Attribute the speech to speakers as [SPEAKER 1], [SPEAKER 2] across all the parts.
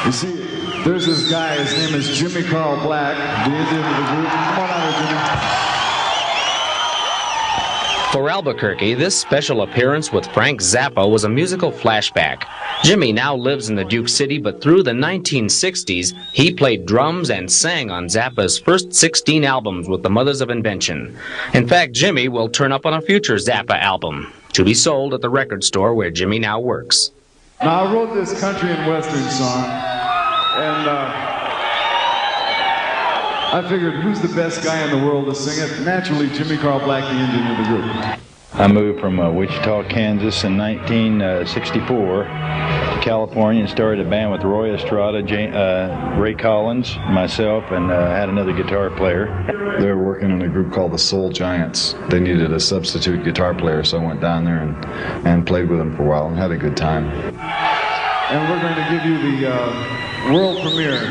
[SPEAKER 1] You see, there's this guy, his name is Jimmy Carl Black, the Indian of the group. Come on out here, Jimmy.
[SPEAKER 2] For Albuquerque, this special appearance with Frank Zappa was a musical flashback. Jimmy now lives in the Duke City, but through the 1960s, he played drums and sang on Zappa's first 16 albums with the Mothers of Invention. In fact, Jimmy will turn up on a future Zappa album, to be sold at the record store where Jimmy now works.
[SPEAKER 1] Now, I wrote this country and western song, and I figured, who's the best guy in the world to sing it? Naturally, Jimmy Carl Black, the Indian of the group.
[SPEAKER 3] I moved from Wichita, Kansas in 1964 to California and started a band with Roy Estrada, Ray Collins, myself, and had another guitar player.
[SPEAKER 1] They were working in a group called the Soul Giants. They needed a substitute guitar player, so I went down there and played with them for a while and had a good time. And we're going to give you the world premiere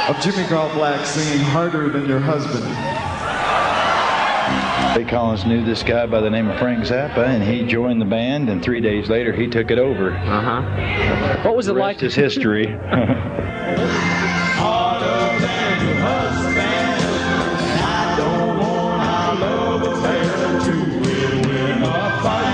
[SPEAKER 1] of Jimmy Carl Black singing Harder Than Your Husband.
[SPEAKER 3] Ray Collins knew this guy by the name of Frank Zappa, and he joined the band, and 3 days later he took it over.
[SPEAKER 2] What was it like?
[SPEAKER 3] His history.
[SPEAKER 4] Harder than your husband, I don't want our love affair to win a fight.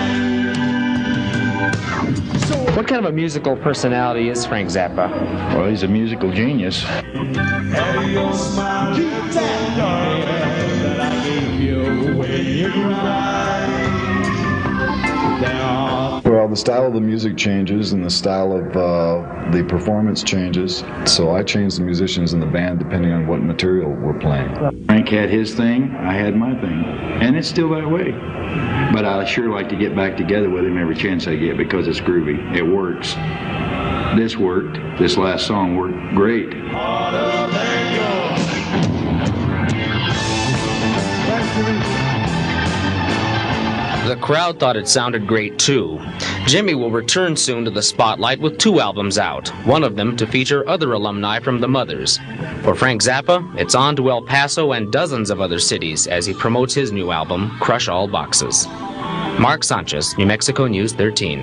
[SPEAKER 2] What kind of a musical personality is Frank Zappa?
[SPEAKER 3] Well, he's a musical genius.
[SPEAKER 4] Have your smile, keep that darling that I gave you when you cried.
[SPEAKER 1] Well, the style of the music changes and the style of the performance changes, so I change the musicians in the band depending on what material we're playing.
[SPEAKER 3] Frank had his thing, I had my thing, and it's still that way. But I sure like to get back together with him every chance I get because it's groovy. It works. This worked. This last song worked great.
[SPEAKER 2] The crowd thought it sounded great too. Jimmy will return soon to the spotlight with 2 albums out, one of them to feature other alumni from the Mothers. For Frank Zappa, it's on to El Paso and dozens of other cities as he promotes his new album, Crush All Boxes. Mark Sanchez, New Mexico News 13.